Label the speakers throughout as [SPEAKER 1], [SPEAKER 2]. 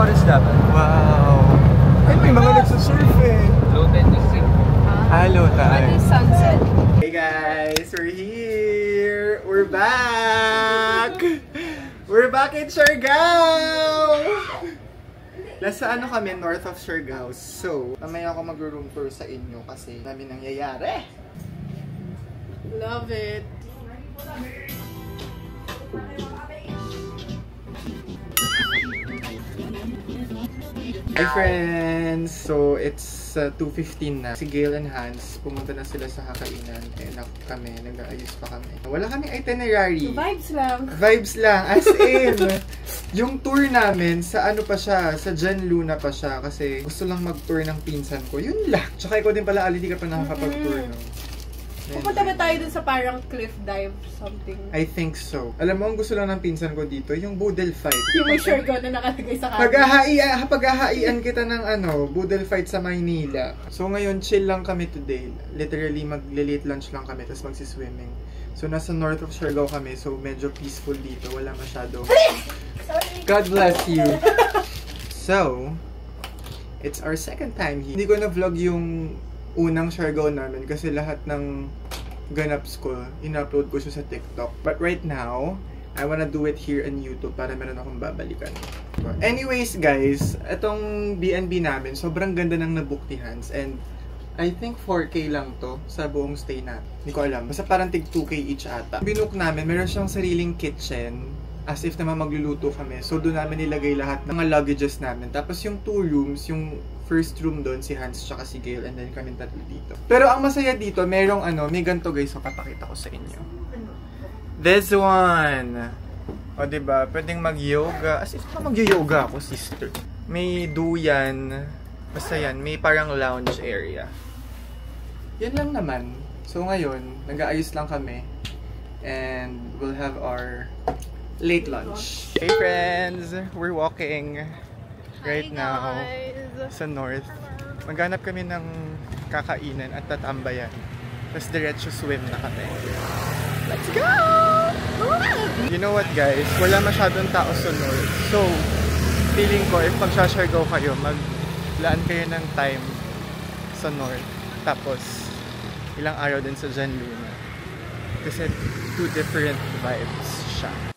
[SPEAKER 1] oras dapat.
[SPEAKER 2] Wow! Ay, may mga nagsusurf eh.
[SPEAKER 1] Low tide kasi.
[SPEAKER 2] Hello, tayo.
[SPEAKER 3] Sunset.
[SPEAKER 2] Hey guys, we're here! We're back! We're back in Siargao! Nasa ano kami, north of Siargao. So, mamaya ako mag-room tour sa inyo kasi dami nangyayari.
[SPEAKER 3] Love it.
[SPEAKER 2] Hi friends! So, it's 2:15 na. Si Gail and Hans, pumunta na sila sa kakainan. Eh, kami, nag-aayos pa kami. Wala kaming itinerary.
[SPEAKER 3] Vibes lang.
[SPEAKER 2] Vibes lang. As in, yung tour namin, sa ano pa siya, sa Jan Luna pa siya. Kasi gusto lang mag-tour ng pinsan ko. Yun lang. Tsaka ikaw din pala, Ali, di ka pa nakakapag-tour, no?
[SPEAKER 3] Pupunta ba tayo dun sa parang cliff dive something?
[SPEAKER 2] I think so. Alam mo, ang gusto lang ng pinsan ko dito, yung boodle fight.
[SPEAKER 3] Yung may Siargao na nakalagay sa camera.
[SPEAKER 2] Paghahaian kita ng boodle fight sa Maynila. So ngayon, chill lang kami today. Literally, mag-late lunch lang kami, tapos magsiswimming. So nasa north of Siargao kami, so medyo peaceful dito. Wala masyado. God bless you. So, it's our second time here. Hindi ko na-vlog yung unang Siargao namin kasi lahat ng ganaps ko, in-upload ko siya sa TikTok. But right now, I wanna do it here on YouTube para meron akong babalikan. Anyways guys, itong B&B namin, sobrang ganda ng nabook ni Hans. And I think 4K lang to sa buong stay natin. Hindi ko alam. Basta parang tig 2K each ata. Binook namin, meron siyang sariling kitchen. As if naman magluluto kami. So doon namin nilagay lahat ng mga luggages namin. Tapos yung 2 rooms, yung first room doon, si Hans tsaka si Gail, and then kami tatlo dito. Pero ang masaya dito, merong may ganito guys, so papakita ko sa inyo. This one! O diba, pwedeng mag-yoga. As if mag-yoga ako, sister. May duyan. Basta yan, may parang lounge area. Yan lang naman. So ngayon, nag-aayos lang kami. And we'll have our late lunch. Hey friends! We're walking right now sa north. Maghanap kami ng kakainan at tatambayan. Tapos diretso swim na kami. Let's go! You know what guys? Wala masyadong tao sa north. So, feeling ko if magsha-Siargao kayo, maglaan kayo ng time sa north. Tapos, ilang araw din sa Jan Luna. Kasi 2 different vibes siya.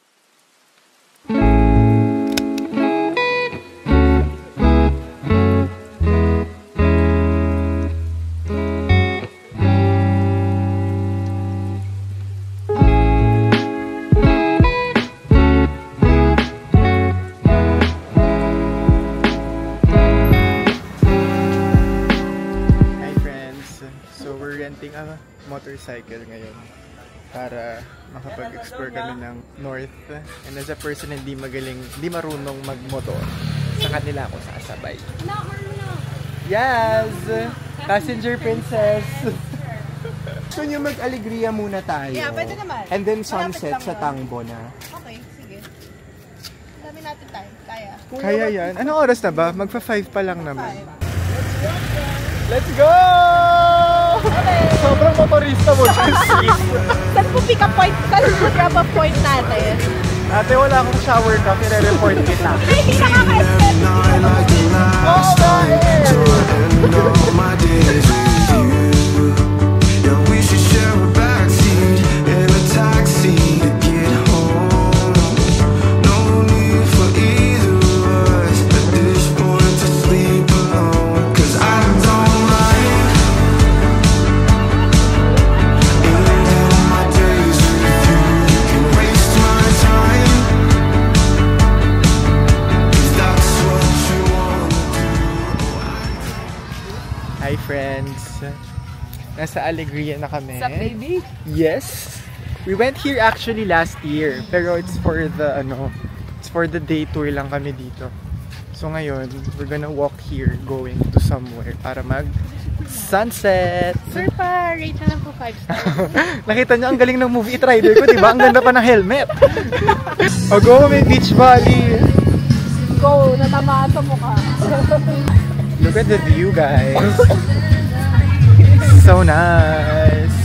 [SPEAKER 2] Motorcycle ngayon para makapag-explore kami ng north. And as a person na hindi marunong magmotor, sa kanila ako sasabay. Yes! Passenger princess! Gusto nyo mag-alegria muna tayo?
[SPEAKER 3] Yeah, pwede naman.
[SPEAKER 2] And then sunset sa Tangbo na.
[SPEAKER 3] Okay, sige. Dami natin time. Kaya.
[SPEAKER 2] Kaya yan. Anong oras na ba? Magpa-5 pa lang naman.
[SPEAKER 3] 5.
[SPEAKER 2] Let's go! Okay. Sobrang motorista mo.
[SPEAKER 3] Saan po pick up point? Saan po drop off point natin?
[SPEAKER 2] Ate, wala akong shower ka. Pire-report kita.
[SPEAKER 3] Hindi nakaka-escape.
[SPEAKER 2] Hi friends! Nasa Alegria na kami.
[SPEAKER 3] What's up, baby?
[SPEAKER 2] Yes! We went here actually last year, pero it's for the day tour lang kami dito. So ngayon, we're gonna walk here going to somewhere para mag-sunset!
[SPEAKER 3] Sir pa, rate na lang po 5 stars.
[SPEAKER 2] Nakita niyo ang galing ng movie It Rider ko, diba? Ang ganda pa ng helmet! O go, may beach volley!
[SPEAKER 3] Go, natamaan sa mukha.
[SPEAKER 2] Look at the view, guys. So nice.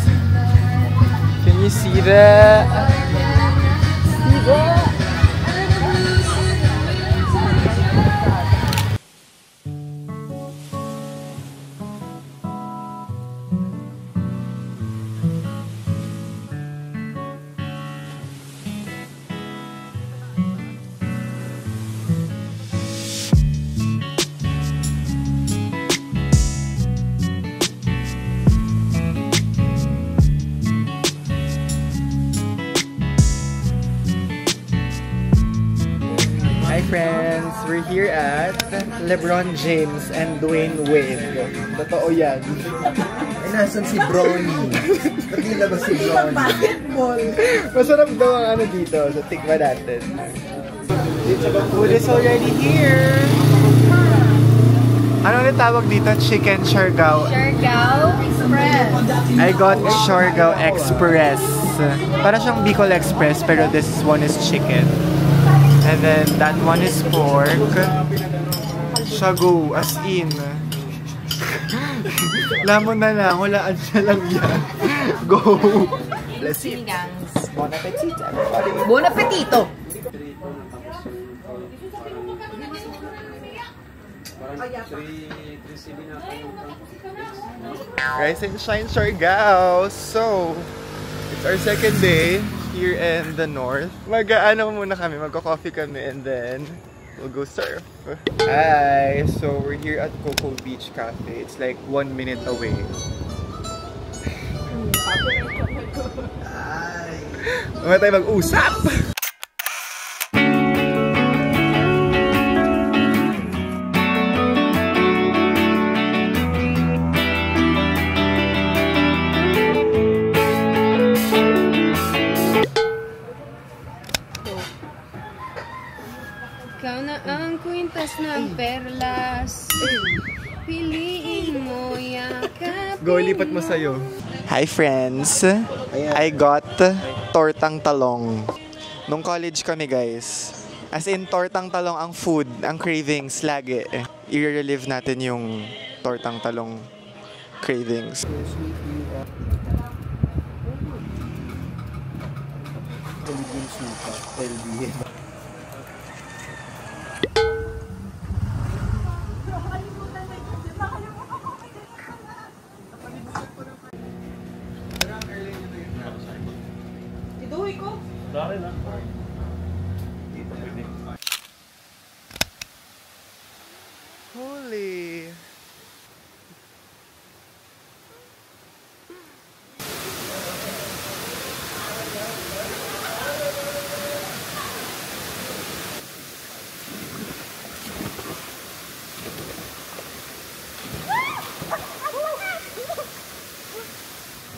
[SPEAKER 2] Can you see that? See that? friends! We're here at LeBron James and Dwayne Wade. Totoo yan.
[SPEAKER 1] Eh, nasan si Bronny? Nakila ba si Bronny?
[SPEAKER 3] Basketball.
[SPEAKER 2] Masarap daw ang ano dito. So, tikman natin. Food is already here! Ano ulit tawag dito? Chicken Siargao.
[SPEAKER 3] Siargao Express.
[SPEAKER 2] I got Siargao Express. Para siyang Bicol Express, pero this one is chicken. And then that one is pork. Shago, as in. Lamon na lang, hulaan siya lang yan. Go! Let's eat. Bon appetit, everybody.
[SPEAKER 3] Bon appetito.
[SPEAKER 2] Rise and shine, Siargao! So, it's our second day here in the north. Mag-ano muna kami, magko-coffee kami, and then we'll go surf. Hi! So, we're here at Coco Beach Cafe. It's like 1 minute away. Mamaya tayo mag-usap!
[SPEAKER 4] Ikaw na ang kwintas ng perlas. Piliin mo yakapin.
[SPEAKER 2] Go, lipat mo sa'yo. Hi friends! I got tortang talong. Nung college kami guys, as in tortang talong ang food, ang cravings lagi. I-relieve natin yung tortang talong cravings.
[SPEAKER 3] Iduhi ko.
[SPEAKER 2] Holy!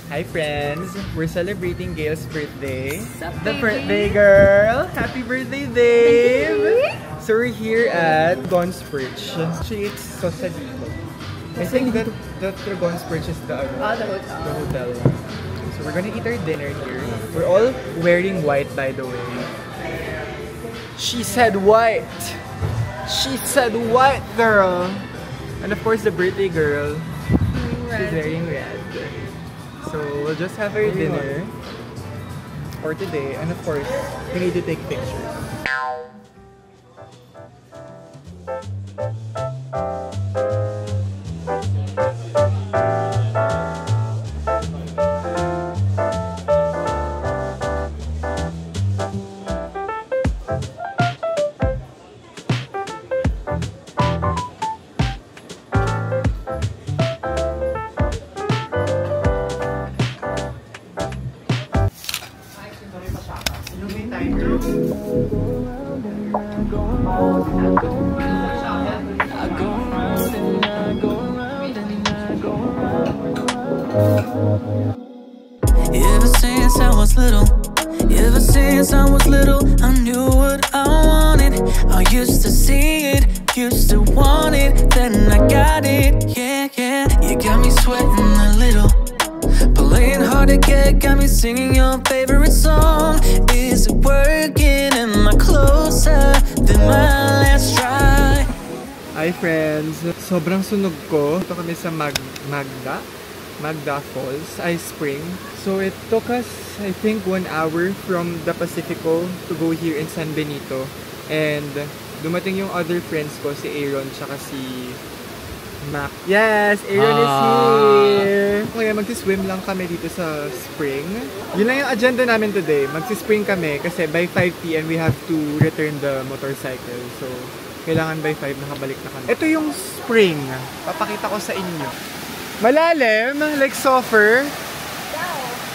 [SPEAKER 2] Hi friends! We're celebrating Gail's birthday. The birthday girl! Happy birthday, babe! So we're here at Gon's Perch. She eats sausadito. I think that the Gon's Perch is the
[SPEAKER 3] The hotel.
[SPEAKER 2] the hotel. So we're gonna eat our dinner here. We're all wearing white, by the way. She said white! She said white, girl! And of course the birthday girl. She's wearing red. So we'll just have our dinner for today, and of course, we need to take pictures.
[SPEAKER 5] Ever since I was little, I knew what I wanted. I used to see it, used to want it, then I got it. Yeah, yeah, you got me sweating a little, playing hard to get, got me singing your favorite song. Is it working? Am I closer than my last try?
[SPEAKER 2] Hi friends! Sobrang sunog ko. Ito kami sa Magda Falls, Ice Spring. So it took us, I think, 1 hour from the Pacifico to go here in San Benito. And dumating yung other friends ko, si Aaron tsaka si Mac. Yes! Aaron is here! Kaya magsiswim lang kami dito sa spring. Yun lang yung agenda namin today. Magsispring kami kasi by 5 PM we have to return the motorcycle. So kailangan by 5 nakabalik na kami. Ito yung spring. Papakita ko sa inyo. Malalim? Like softer?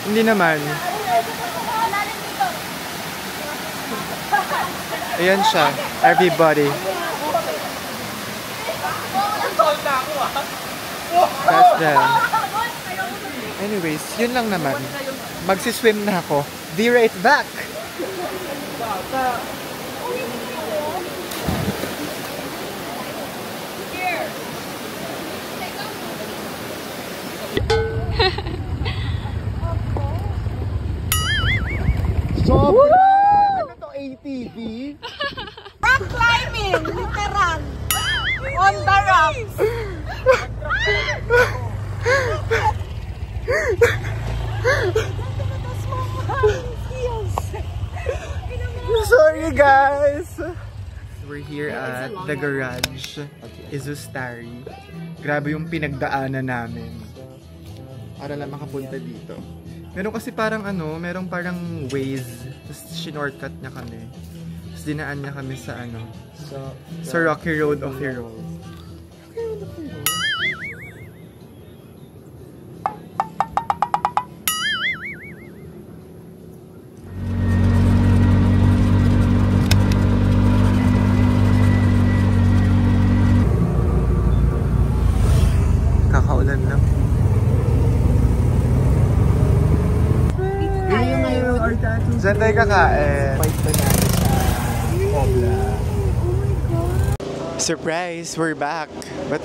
[SPEAKER 2] Hindi naman. Ayan siya, everybody. That's them. Anyways, yun lang naman. Magsiswim na ako. Be right back!
[SPEAKER 1] Sobra! Ano to, ATV?
[SPEAKER 3] Rock climbing! Literal! On the rocks!
[SPEAKER 2] Sorry guys! We're here at the garage, Izustari. Grabe yung pinagdaanan namin para lang makapunta dito. Meron kasi parang merong parang ways, tapos shinortcut niya kami. Tapos dinaan niya kami sa sa Rocky Road of Heroes. Kakaulan lang. Diyan tayo kakain. Surprise! We're back! But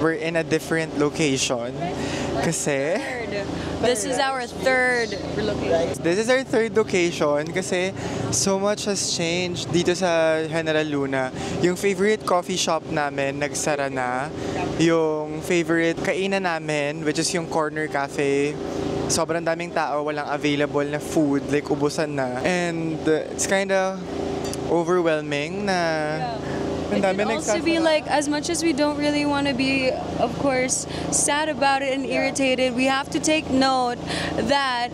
[SPEAKER 2] we're in a different location. Kasi...
[SPEAKER 4] This is our third location.
[SPEAKER 2] This is our third location kasi so much has changed dito sa General Luna. Yung favorite coffee shop namin, nagsara na. Yung favorite kainan namin, which is yung Corner Cafe, sobrang daming tao, walang available na food, like ubusan na. And it's kind of overwhelming na
[SPEAKER 4] It can also be like, as much as we don't really want to be, of course, sad about it and irritated, we have to take note that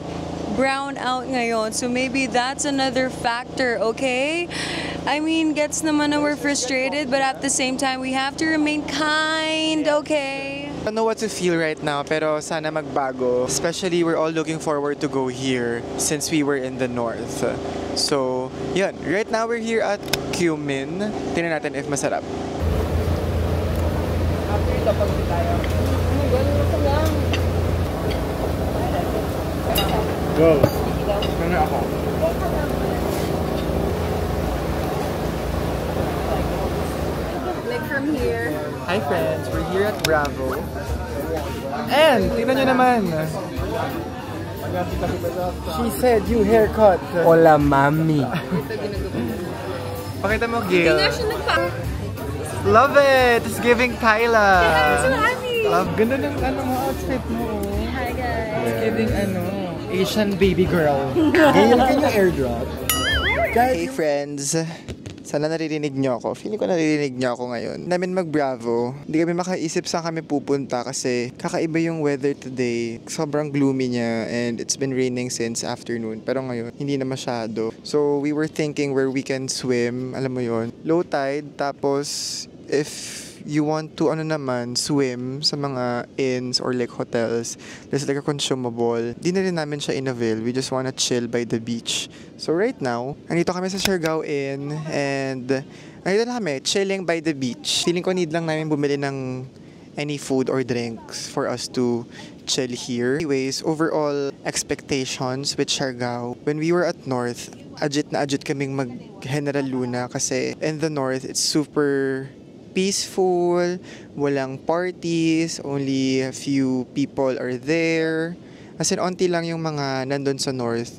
[SPEAKER 4] brown out ngayon. So maybe that's another factor, okay? I mean, gets naman na we're frustrated, but at the same time, we have to remain kind, okay?
[SPEAKER 2] I don't know what to feel right now, pero sana magbago. Especially, we're all looking forward to go here since we were in the north. So, yun. Right now, we're here at Cumin. Tingnan natin if masarap. Go! Ano ako?
[SPEAKER 3] Like from here.
[SPEAKER 2] Hi friends, we're here at Bravo. And, tingnan nyo naman. She said you haircut.
[SPEAKER 1] Hola, mami.
[SPEAKER 2] Pakita mo, Gail. Love it! It's giving Kyla.
[SPEAKER 3] I'm so happy.
[SPEAKER 2] Love, ganda ng outfit mo.
[SPEAKER 3] Hi guys.
[SPEAKER 2] It's giving Asian baby girl.
[SPEAKER 1] Gail, can you airdrop?
[SPEAKER 2] Hey friends. Sana naririnig nyo ako. Feeling ko naririnig nyo ako ngayon. Namin mag-Bravo. Hindi kami makaisip saan kami pupunta kasi kakaiba yung weather today. Sobrang gloomy niya and it's been raining since afternoon. Pero ngayon, hindi na masyado. So, we were thinking where we can swim. Alam mo yon, low tide. Tapos, if you want to swim sa mga inns or like hotels, there's like a consumable. Di na rin namin siya in-avail. We just wanna chill by the beach. So right now, andito kami sa Siargao Inn and andito na kami, chilling by the beach. Feeling ko need lang namin bumili ng any food or drinks for us to chill here. Anyways, overall expectations with Siargao. When we were at North, ajit kaming mag-General Luna kasi in the North, it's super peaceful, walang parties, only a few people are there. As in, onti lang yung mga nandun sa north.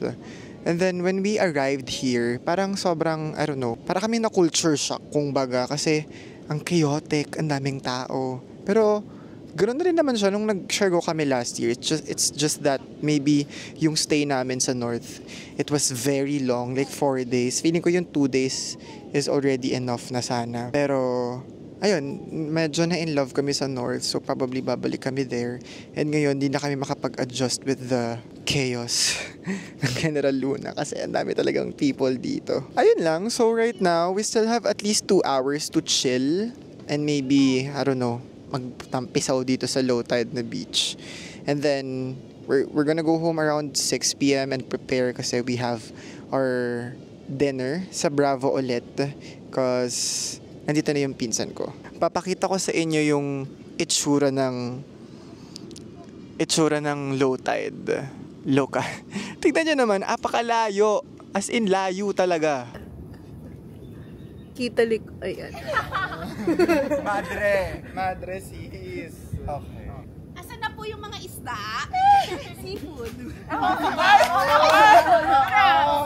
[SPEAKER 2] And then, when we arrived here, parang sobrang, I don't know, parang kami na culture shock, kung baga, kasi ang chaotic, ang daming tao. Pero, ganoon na rin naman siya nung nag-Siargao kami last year. It's just that maybe yung stay namin sa north, it was very long, like 4 days. Feeling ko yung 2 days is already enough na sana. Pero, ayun, medyo na in love kami sa north, so probably babalik kami there. And ngayon, di na kami makapag-adjust with the chaos ng General Luna kasi ang dami talagang people dito. Ayun lang, so right now, we still have at least 2 hours to chill and maybe, I don't know, magtampisaw dito sa low tide na beach. And then, we're gonna go home around 6 p.m. and prepare kasi we have our dinner sa Bravo ulit because nandito na yung pinsan ko. Papakita ko sa inyo yung itsura ng low tide. Loka. Tignan nyo naman, apakalayo. As in, layo talaga.
[SPEAKER 3] Kitalik. Ayan.
[SPEAKER 2] Madre sis. Okay.
[SPEAKER 3] Asan na po yung mga isda? Seafood.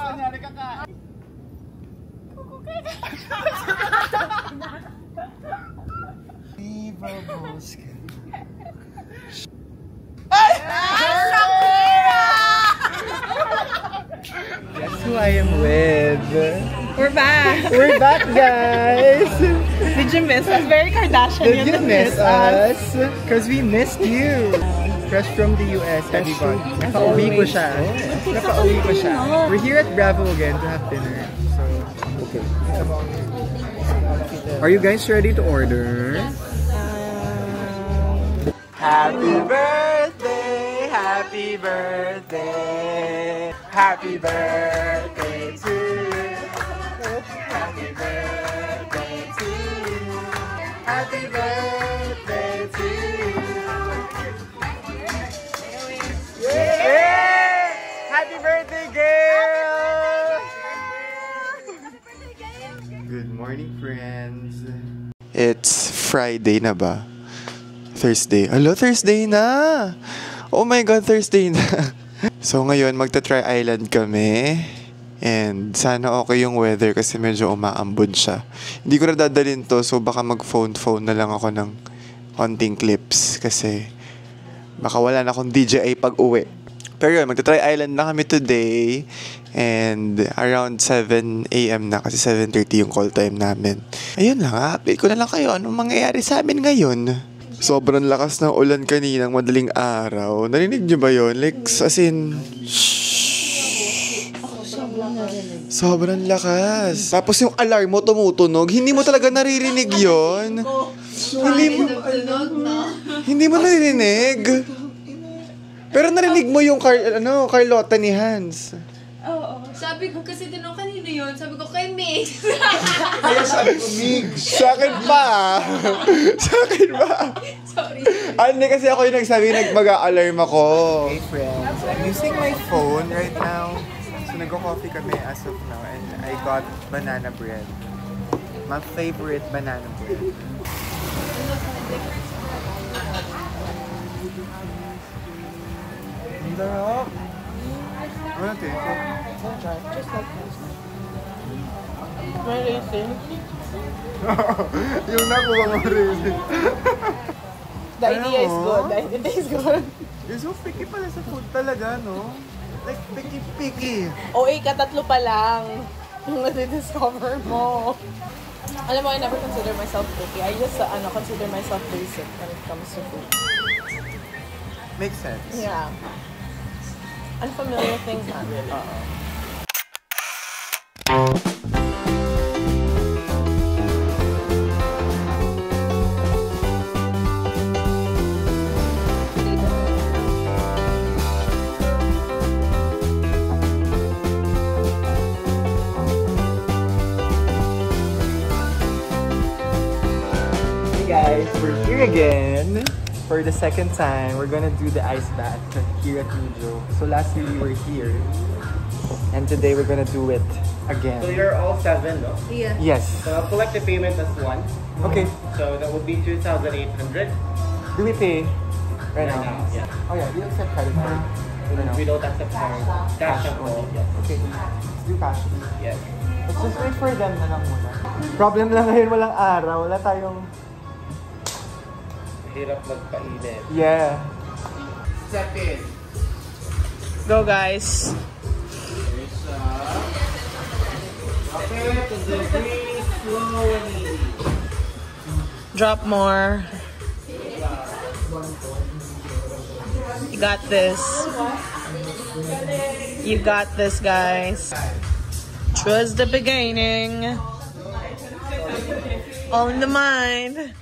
[SPEAKER 2] Kunyari ka ka. Viva Bosque. Guess who I am with?
[SPEAKER 3] We're back.
[SPEAKER 2] We're back, guys!
[SPEAKER 3] Did you miss us? Very Kardashian.
[SPEAKER 2] Did you miss us? Because we missed you. Fresh from the US, everybody. Nakauwi ko siya. We're here at Bravo again to have dinner. So, okay. Are you guys ready to order? Happy birthday! Happy birthday! Happy birthday to you! Happy birthday to you! Happy birthday to you! Yay! Happy birthday, girl! Good morning, friends. It's Friday na ba? Thursday. Hello, Thursday na! Oh my God, Thursday na! So ngayon, magta-Tri Island kami. And sana okay yung weather kasi medyo umaambon siya. Hindi ko na dadalhin to, so baka mag-phone na lang ako ng konting clips. Kasi baka wala na akong DJI pag-uwi. Pero yun, magta-Tri Island na kami today. And around 7 AM na kasi 7:30 yung call time namin. Ayun lang, update ko na lang kayo anong mangyayari sa amin ngayon. Sobrang lakas ng ulan kaninang madaling araw. Narinig niyo ba yun? Like, as in... Sobrang lakas. Tapos yung alarm mo tumutunog, hindi mo talaga naririnig yun. Hindi mo naririnig. Pero narinig mo yung Carlota ni Hans.
[SPEAKER 4] Oo. Sabi ko kasi tinong kanino yun. Sabi ko kay Migs.
[SPEAKER 1] Kaya sabi ko, Migs.
[SPEAKER 2] Sa akin pa.
[SPEAKER 4] Sorry.
[SPEAKER 2] Hindi kasi ako yung nagsabi, mag-a-alarm ako. Hey friends, I'm using my phone right now. So nag-coffee kami as of now and I got banana bread. My favorite banana bread. Ang sarap. Ano ito?
[SPEAKER 3] Just like this. May raisin.
[SPEAKER 2] Yung nakuha mo raisin.
[SPEAKER 3] The idea is good. The idea is good.
[SPEAKER 2] You're so picky pala sa food talaga, no? Like, picky.
[SPEAKER 3] Katatlo pa lang. Yung nadi-discover mo. Alam mo, I never consider myself picky. I just consider myself basic when it comes to food.
[SPEAKER 2] Makes sense.
[SPEAKER 3] Yeah. Unfamiliar things, not really.
[SPEAKER 2] Hey guys, we're here again. For the second time, we're gonna do the ice bath here at Nijo. So last year we were here, and today we're gonna do it again.
[SPEAKER 1] So you're all 7, no?
[SPEAKER 3] Yeah.
[SPEAKER 2] Yes.
[SPEAKER 1] So I'll collect the payment as one.
[SPEAKER 2] Okay.
[SPEAKER 1] So that would be 2,800.
[SPEAKER 2] Do we pay right now?
[SPEAKER 1] Yeah.
[SPEAKER 2] Oh yeah, do you accept credit card?
[SPEAKER 1] We don't accept card. Cash ang po. Yes.
[SPEAKER 2] Okay, let's do cash.
[SPEAKER 1] Yes.
[SPEAKER 2] Let's just wait for them na lang muna. Problem lang ngayon, walang araw. Wala tayong...
[SPEAKER 1] Hirap magpainit.
[SPEAKER 2] Yeah.
[SPEAKER 1] Step in.
[SPEAKER 3] Go, guys.
[SPEAKER 1] Okay, to the breathe, slow and easy.
[SPEAKER 3] Drop more. You got this. You got this, guys. Trust the beginning. All in the mind.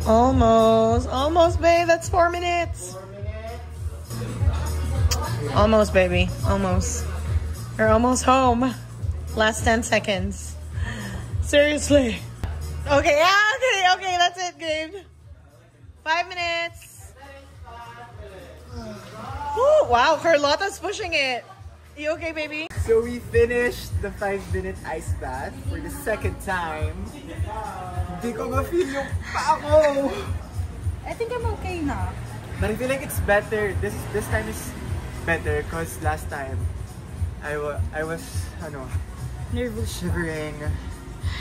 [SPEAKER 3] Almost, babe. That's 4 minutes. Almost, baby. Almost. We're almost home. Last 10 seconds. Seriously. Okay, yeah, okay, that's it, Gabe. 5 minutes. Ooh, wow, Carlotta's pushing it. You okay, baby?
[SPEAKER 2] So we finished the 5-minute ice bath for the second time. Hindi ko ma-feel yung pa ako.
[SPEAKER 6] I think I'm okay na.
[SPEAKER 2] But I feel like it's better. This time is better because last time I was
[SPEAKER 6] Nervous.
[SPEAKER 2] shivering,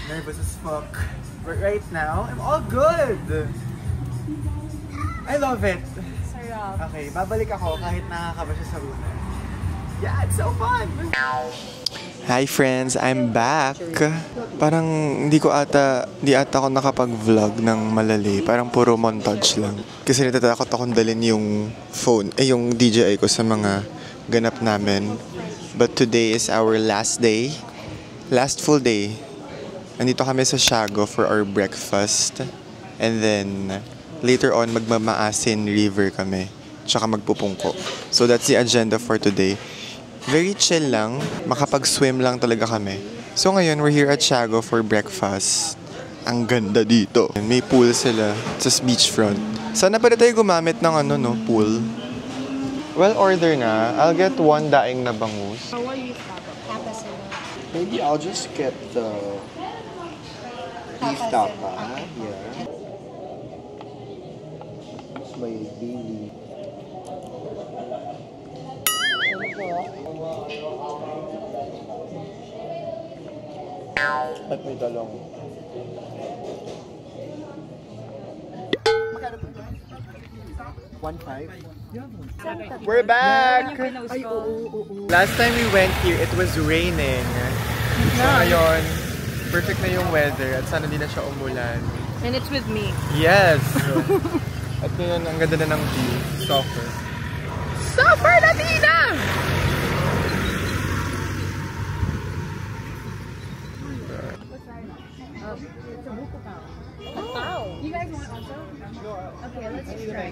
[SPEAKER 2] nervous as fuck. But right now, I'm all good. I love it.
[SPEAKER 6] Sarap.
[SPEAKER 2] Okay, babalik ako kahit nakakaba siya sa una. Yeah, it's so fun! Hi friends, I'm back. Parang di ata ako nakapag-vlog ng malali. Parang puro montage lang. Kasi natatakot akong dalhin yung phone, yung DJI ko sa mga ganap namin. But today is our last day. Last full day. Nandito kami sa Siago for our breakfast. And then, later on, magmamaasin river kami. Tsaka magpupungko. So that's the agenda for today. Very chill lang. Makapag-swim lang talaga kami. So ngayon, we're here at Siago for breakfast. Ang ganda dito. May pool sila sa beachfront. Sana pala tayo gumamit ng pool. Well, order na. I'll get 1 daing na bangus.
[SPEAKER 6] What do you tapas?
[SPEAKER 1] Maybe I'll just get the beef tapa. Yeah. It's my daily. At may dalong.
[SPEAKER 2] We're back! Last time we went here, it was raining. So ngayon, perfect na yung weather at sana di na siya umulan.
[SPEAKER 3] And it's with me.
[SPEAKER 2] Yes! At ngayon, ang ganda na ng view. Softer. Softer Latina!
[SPEAKER 6] You guys want also? Okay, let's try.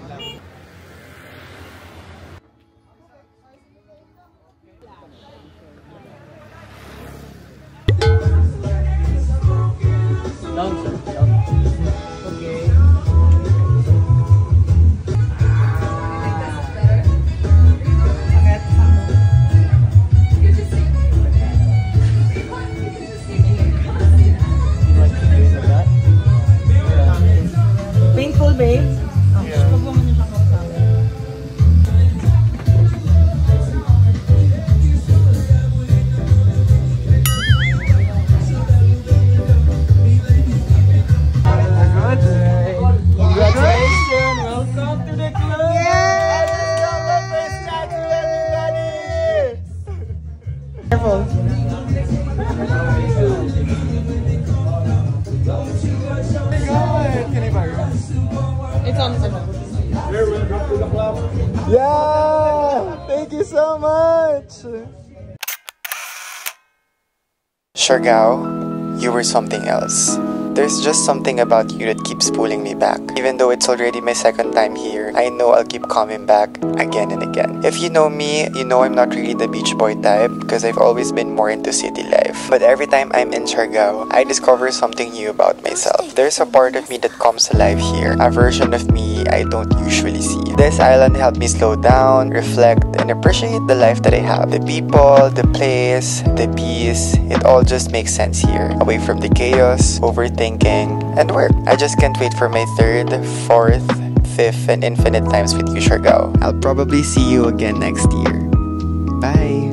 [SPEAKER 3] Painful, babe. It's on.
[SPEAKER 2] Yeah! Thank you so much! Siargao, you were something else. There's just something about you that keeps pulling me back. Even though it's already my second time here, I know I'll keep coming back again and again. If you know me, you know I'm not really the beach boy type because I've always been more into city life. But every time I'm in Siargao, I discover something new about myself. There's a part of me that comes alive here, a version of me I don't usually see. This island helped me slow down, reflect, and appreciate the life that I have. The people, the place, the peace, it all just makes sense here. Away from the chaos, overthinking, and work. I just can't wait for my 3rd, 4th, 5th, and infinite times with you, Siargao. I'll probably see you again next year. Bye!